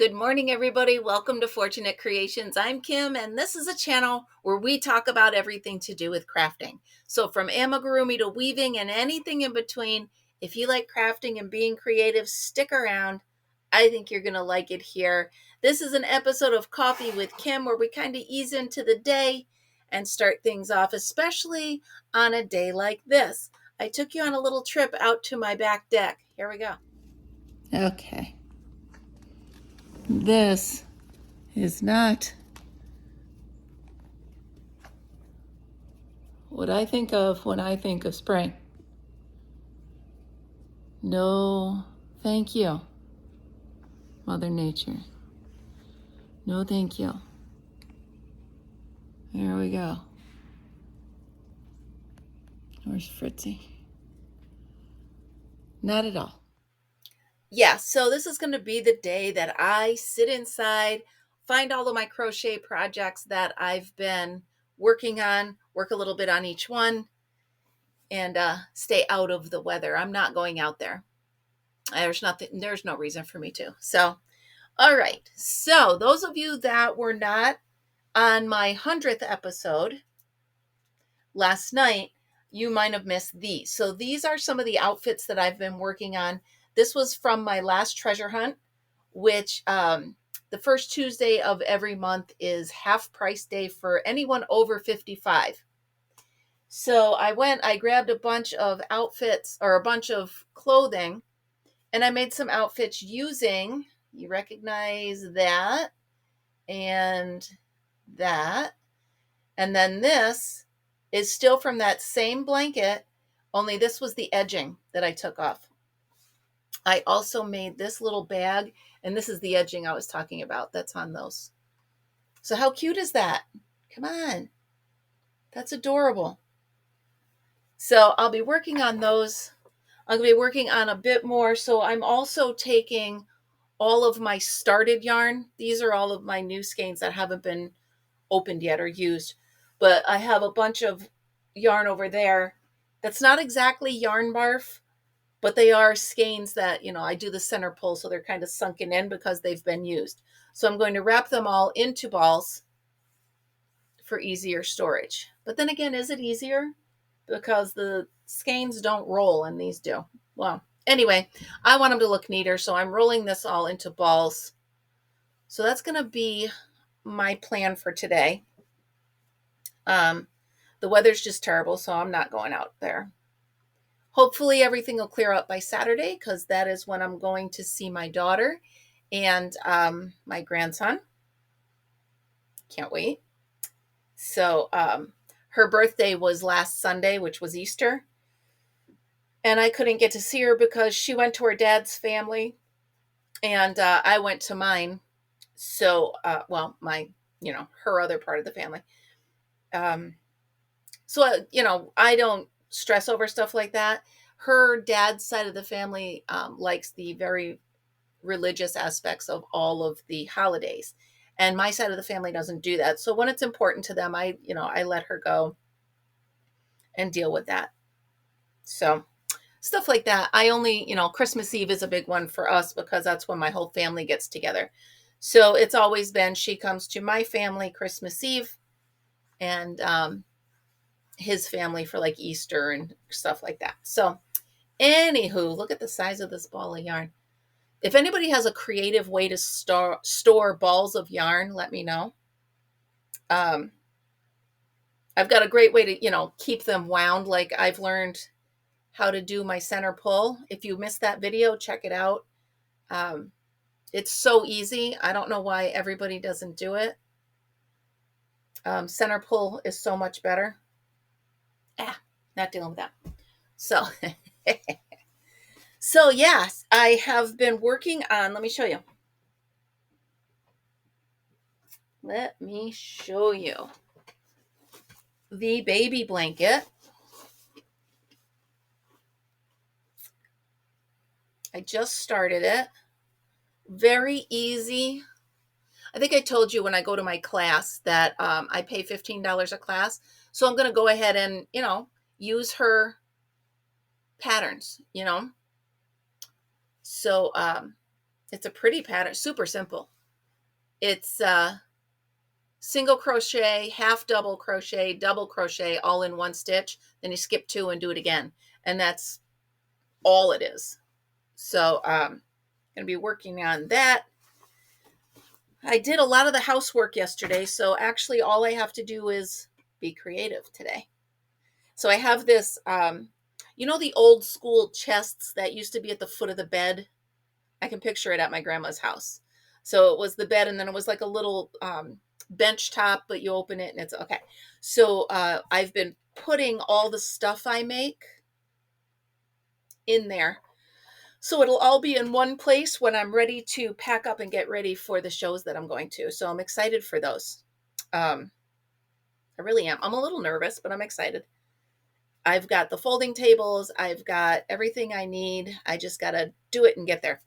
Good morning, everybody. Welcome to Fortunate Creations. I'm Kim, and this is a channel where we talk about everything to do with crafting. So from amigurumi to weaving and anything in between, if you like crafting and being creative, stick around. I think you're going to like it here. This is an episode of Coffee with Kim where we kind of ease into the day and start things off, especially on a day like this. I took you on a little trip out to my back deck. Here we go. Okay. This is not what I think of when I think of spring. No, thank you, Mother Nature. No, thank you. There we go. Where's Fritzy? Not at all. Yeah, so this is going to be the day that I sit inside, find all of my crochet projects that I've been working on, work a little bit on each one, and stay out of the weather. I'm not going out there. There's no reason for me to. So, all right. So those of you that were not on my 100th episode last night, you might have missed these. So these are some of the outfits that I've been working on. This was from my last treasure hunt, which the first Tuesday of every month is half price day for anyone over 55. So I grabbed a bunch of outfits or a bunch of clothing, and I made some outfits using, you recognize that, and that. And then this is still from that same blanket, only this was the edging that I took off. I also made this little bag, and this is the edging I was talking about that's on those. So how cute is that? Come on. That's adorable. So I'll be working on those. I'm going to be working on a bit more. So I'm also taking all of my started yarn. These are all of my new skeins that haven't been opened yet or used. But I have a bunch of yarn over there that's not exactly yarn barf, but they are skeins that, I do the center pull, so they're kind of sunken in because they've been used. So I'm going to wrap them all into balls for easier storage. But then again, is it easier? Because the skeins don't roll and these do. Well, anyway, I want them to look neater, so I'm rolling this all into balls. So that's going to be my plan for today. The weather's just terrible, so I'm not going out there. Hopefully everything will clear up by Saturday, because that is when I'm going to see my daughter and my grandson. Can't wait. So her birthday was last Sunday, which was Easter. And I couldn't get to see her because she went to her dad's family and I went to mine. So, my, her other part of the family. I don't stress over stuff like that. Her dad's side of the family likes the very religious aspects of all of the holidays. And my side of the family doesn't do that. So when it's important to them, I let her go and deal with that. So stuff like that. I only, Christmas Eve is a big one for us because that's when my whole family gets together. So it's always been, she comes to my family Christmas Eve and his family for like Easter and stuff like that. So anywho, look at the size of this ball of yarn. If anybody has a creative way to store balls of yarn, let me know. I've got a great way to, keep them wound. Like I've learned how to do my center pull. If you missed that video, check it out. It's so easy. I don't know why everybody doesn't do it. Center pull is so much better. Not dealing with that. So, so yes, I have been working on, let me show you. Let me show you the baby blanket. I just started it. Very easy. I think I told you when I go to my class that I pay $15 a class. So I'm going to go ahead and, use her patterns, So it's a pretty pattern, super simple. It's single crochet, half double crochet, all in one stitch. Then you skip two and do it again. And that's all it is. So going to be working on that. I did a lot of the housework yesterday, so actually all I have to do is be creative today. So I have this, the old school chests that used to be at the foot of the bed? I can picture it at my grandma's house. So it was the bed, and then it was like a little bench top, but you open it and it's okay. So I've been putting all the stuff I make in there. So it'll all be in one place when I'm ready to pack up and get ready for the shows that I'm going to. So I'm excited for those. I really am. I'm a little nervous, but I'm excited. I've got the folding tables. I've got everything I need. I just got to do it and get there.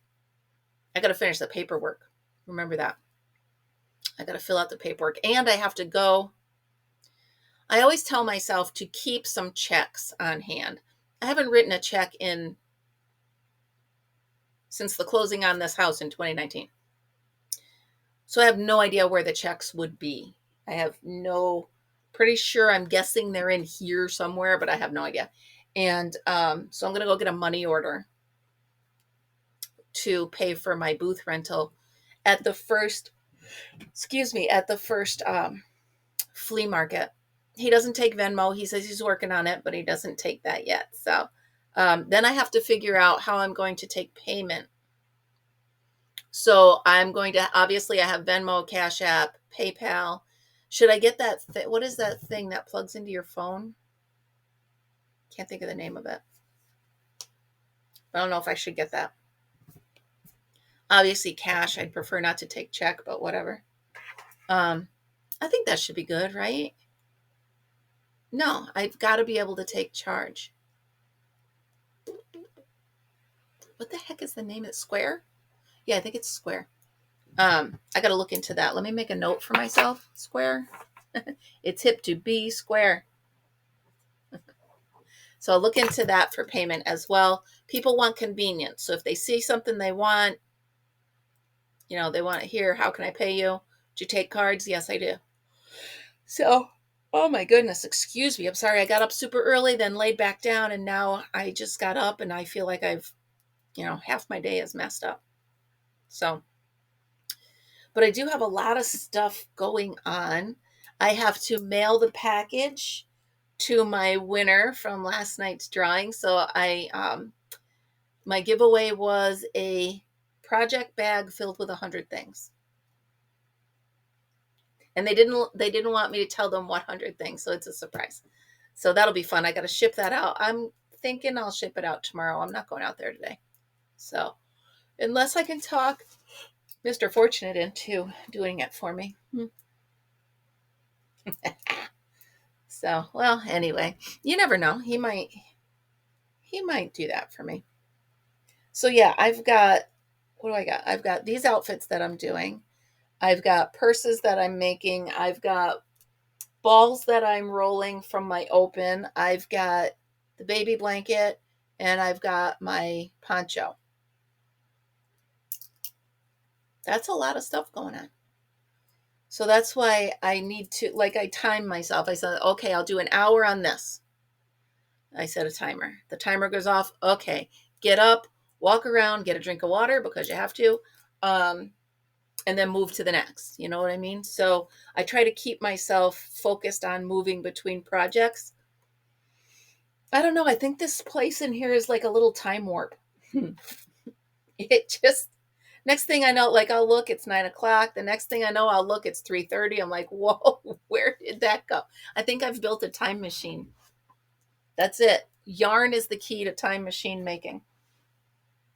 I got to finish the paperwork. Remember that. I got to fill out the paperwork, and I have to go. I always tell myself to keep some checks on hand. I haven't written a check since the closing on this house in 2019. So I have no idea where the checks would be. Pretty sure, I'm guessing they're in here somewhere, but I have no idea. And so I'm going to go get a money order to pay for my booth rental at the first flea market. He doesn't take Venmo. He says he's working on it, but he doesn't take that yet. So then I have to figure out how I'm going to take payment. So I'm going to, obviously I have Venmo, Cash App, PayPal. Should I get that? What is that thing that plugs into your phone? Can't think of the name of it. I don't know if I should get that. Obviously cash. I'd prefer not to take check, but whatever. I think that should be good, right? No, I've got to be able to take charge. What the heck is the name of it? Square? Yeah, I think it's Square. I got to look into that. Let me make a note for myself. Square. It's hip to be Square. So I'll look into that for payment as well. People want convenience. So if they see something they want, they want to hear, how can I pay you? Do you take cards? Yes, I do. So, oh my goodness, excuse me. I'm sorry. I got up super early, then laid back down, and now I just got up and I feel like I've, half my day is messed up. So, but I do have a lot of stuff going on. I have to mail the package to my winner from last night's drawing. So my giveaway was a project bag filled with 100 things. And they didn't want me to tell them what 100 things, so it's a surprise. So that'll be fun. I got to ship that out. I'm thinking I'll ship it out tomorrow. I'm not going out there today. So unless I can talk Mr. Fortunate into doing it for me. So, well, anyway, you never know. He might do that for me. So yeah, I've got, what do I got? I've got these outfits that I'm doing. I've got purses that I'm making. I've got balls that I'm rolling from my open. I've got the baby blanket, and I've got my poncho. That's a lot of stuff going on. So that's why I need to, I time myself. I said, okay, I'll do an hour on this. I set a timer. The timer goes off. Okay, get up, walk around, get a drink of water because you have to, and then move to the next. You know what I mean? So I try to keep myself focused on moving between projects. I don't know. I think this place in here is like a little time warp. It just, next thing I know, I'll look, it's 9:00. The next thing I know, I'll look, it's 3:30. I'm like, whoa, where did that go? I think I've built a time machine. That's it. Yarn is the key to time machine making.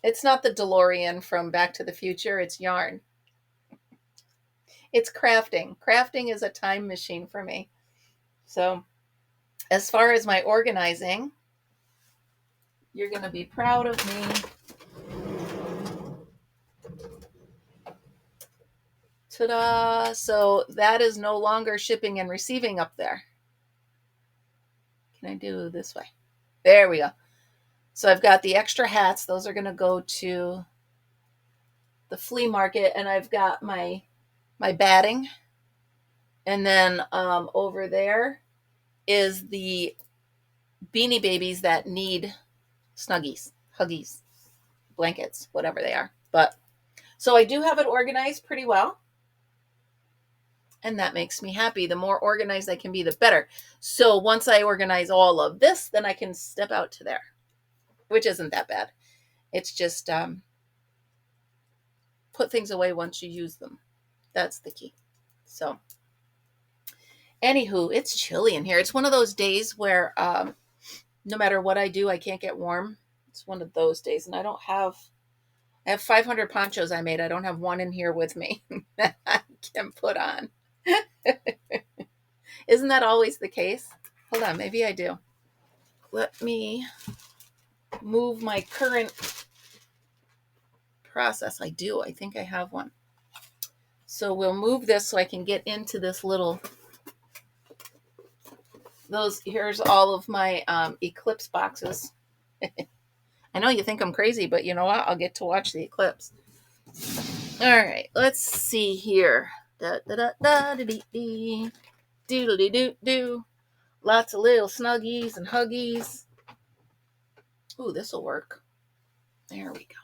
It's not the DeLorean from Back to the Future. It's yarn. It's crafting. Crafting is a time machine for me. So as far as my organizing, you're going to be proud of me. Ta-da! So that is no longer shipping and receiving up there. Can I do this way? There we go. So I've got the extra hats. Those are going to go to the flea market. And I've got my my batting. And then over there is the Beanie Babies that need snuggies, huggies, blankets, whatever they are. But so I do have it organized pretty well. And that makes me happy. The more organized I can be, the better. So once I organize all of this, then I can step out to there, which isn't that bad. It's just put things away once you use them. That's the key. So anywho, it's chilly in here. It's one of those days where no matter what I do, I can't get warm. It's one of those days. And I have 500 ponchos I made. I don't have one in here with me that I can put on. Isn't that always the case? Hold on, maybe I do. Let me move my current process. I do. I think I have one. So we'll move this so I can get into this little, here's all of my eclipse boxes. I know you think I'm crazy, but you know what? I'll get to watch the eclipse. All right, let's see here. Da da da da da dee doodly doo doo. Lots of little snuggies and huggies. Ooh, this will work. There we go.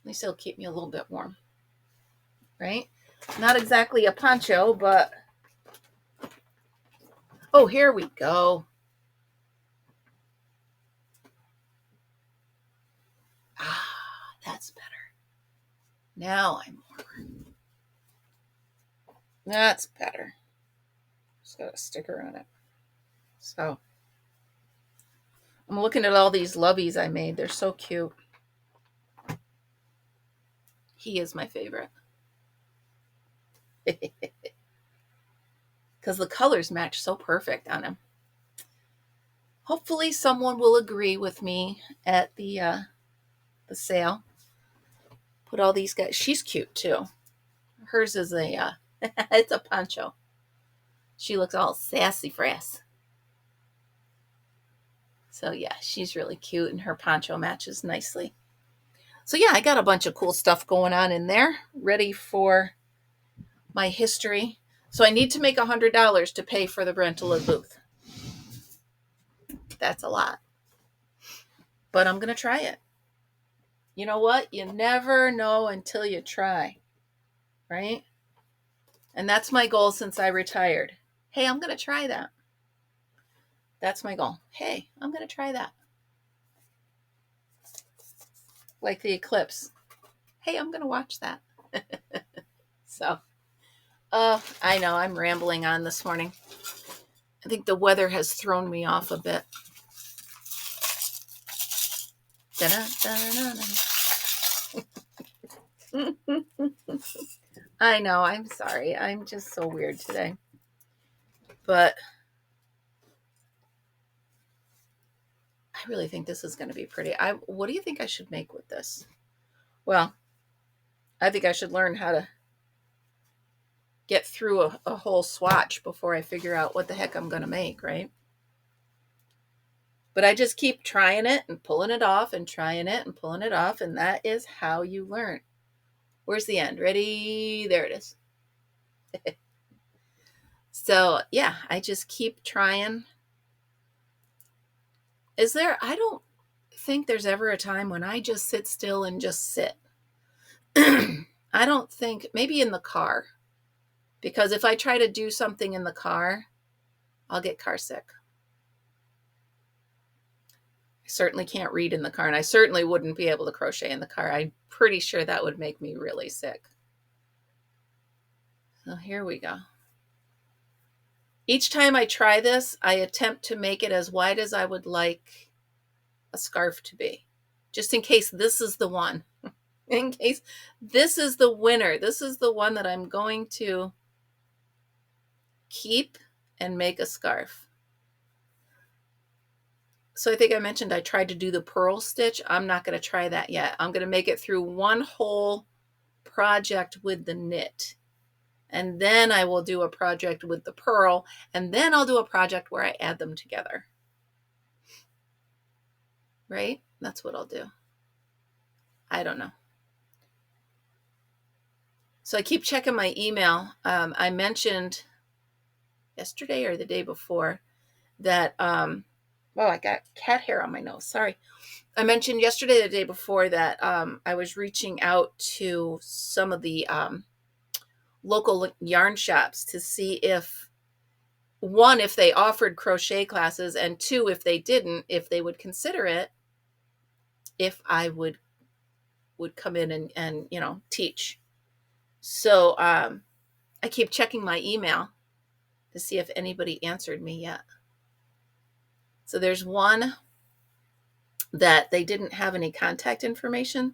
At least it'll keep me a little bit warm. Right? Not exactly a poncho, but oh, here we go. Ah, that's better. Now I'm warmer. That's better. Just got a sticker on it. So I'm looking at all these loveys I made. They're so cute. He is my favorite. Because the colors match so perfect on him. Hopefully someone will agree with me at the sale. Put all these guys. She's cute too. Hers is a it's a poncho. She looks all sassy frass. So yeah, she's really cute and her poncho matches nicely. So yeah, I got a bunch of cool stuff going on in there, ready for my history. So I need to make $100 to pay for the rental of the booth. That's a lot. But I'm going to try it. You know what? You never know until you try. Right? And that's my goal since I retired. Hey, I'm going to try that. That's my goal. Hey, I'm going to try that. Like the eclipse. Hey, I'm going to watch that. So, I know I'm rambling on this morning. I think the weather has thrown me off a bit. I know, I'm sorry. I'm just so weird today. But I really think this is going to be pretty. What do you think I should make with this? Well, I think I should learn how to get through a whole swatch before I figure out what the heck I'm going to make, right? But I just keep trying it and pulling it off and trying it and pulling it off. And that is how you learn. Where's the end? Ready? There it is. So yeah, I just keep trying. I don't think there's ever a time when I just sit still and just sit. I don't think, maybe in the car, because if I try to do something in the car, I'll get car sick. I certainly can't read in the car, and I certainly wouldn't be able to crochet in the car. I'm pretty sure that would make me really sick. So here we go. Each time I try this, I attempt to make it as wide as I would like a scarf to be, just in case this is the one. In case this is the winner. This is the one that I'm going to keep and make a scarf. So I think I mentioned I tried to do the purl stitch. I'm not going to try that yet. I'm going to make it through one whole project with the knit. And then I will do a project with the purl. And then I'll do a project where I add them together. Right? That's what I'll do. I don't know. So I keep checking my email. I mentioned yesterday or the day before that, oh, I got cat hair on my nose. Sorry. I mentioned yesterday, the day before, that I was reaching out to some of the local yarn shops to see if, one, if they offered crochet classes, and two, if they didn't, if they would consider it, if I would come in and teach. So I keep checking my email to see if anybody answered me yet. So there's one that they didn't have any contact information.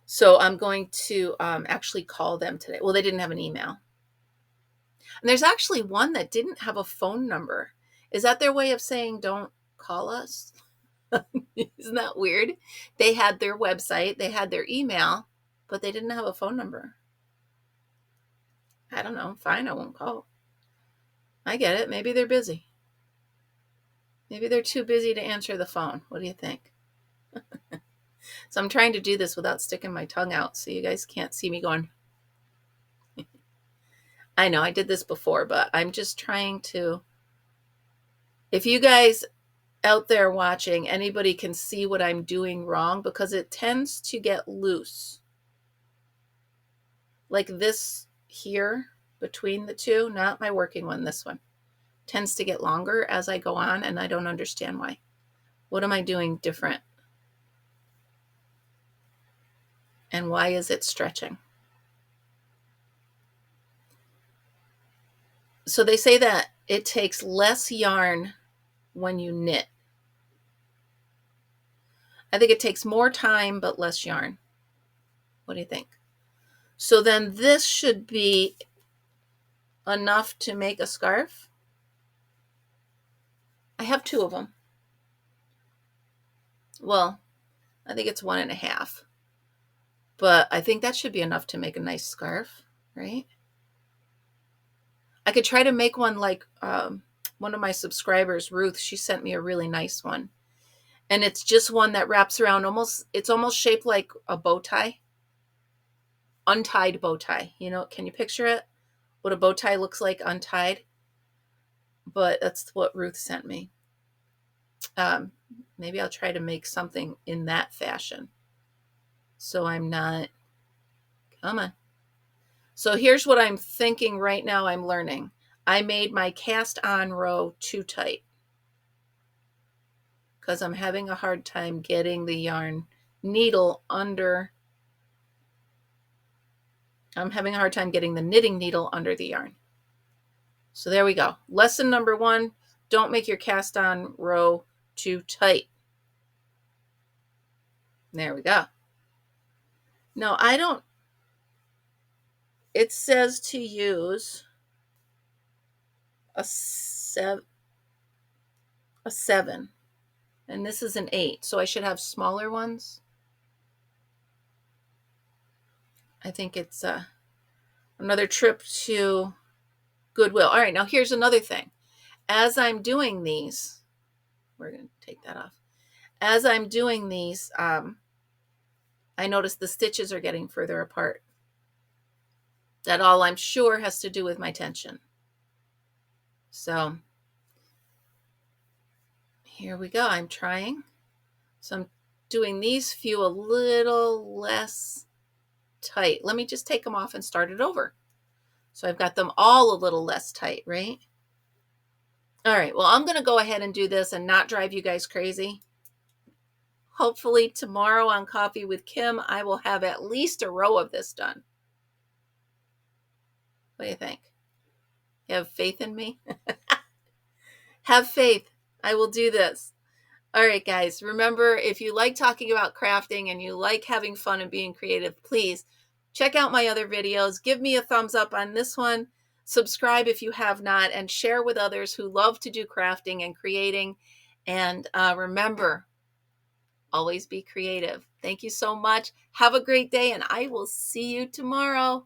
So I'm going to actually call them today. Well, they didn't have an email. And there's actually one that didn't have a phone number. Is that their way of saying don't call us? Isn't that weird? They had their website, they had their email, but they didn't have a phone number. I don't know. Fine, I won't call. I get it. Maybe they're busy. Maybe they're too busy to answer the phone. What do you think? So I'm trying to do this without sticking my tongue out so you guys can't see me going. I know I did this before, but I'm just trying to. If you guys out there watching, anybody can see what I'm doing wrong, because it tends to get loose. Like this here between the two, not my working one, this one, tends to get longer as I go on, and I don't understand why. What am I doing different? And why is it stretching? So they say that it takes less yarn when you knit. I think it takes more time but less yarn. What do you think? So then this should be enough to make a scarf. I have two of them. Well, I think it's 1.5. But I think that should be enough to make a nice scarf, right? I could try to make one like one of my subscribers, Ruth. She sent me a really nice one. And it's just one that wraps around it's almost shaped like a bow tie. Untied bow tie. Can you picture it? What a bow tie looks like untied? But that's what Ruth sent me. Maybe I'll try to make something in that fashion. So I'm not, come on. So here's what I'm thinking right now. I'm learning. I made my cast on row too tight because I'm having a hard time getting the yarn needle under. I'm having a hard time getting the knitting needle under the yarn. So there we go. Lesson number 1, don't make your cast on row too tight. There we go. No, I don't. It says to use a 7, and this is an 8, so I should have smaller ones. I think it's another trip to Goodwill. All right, now here's another thing. As I'm doing these, we're going to take that off. As I'm doing these, I notice the stitches are getting further apart. That all, I'm sure, has to do with my tension. So here we go. I'm trying. So I'm doing these few a little less tight. Let me just take them off and start it over. So I've got them all a little less tight, right? All right, well, I'm going to go ahead and do this and not drive you guys crazy. Hopefully tomorrow on Coffee with Kim, I will have at least a row of this done. What do you think? You have faith in me? Have faith. I will do this. All right, guys, remember, if you like talking about crafting and you like having fun and being creative, please check out my other videos. Give me a thumbs up on this one. Subscribe if you have not, and share with others who love to do crafting and creating. And remember, always be creative. Thank you so much. Have a great day, and I will see you tomorrow.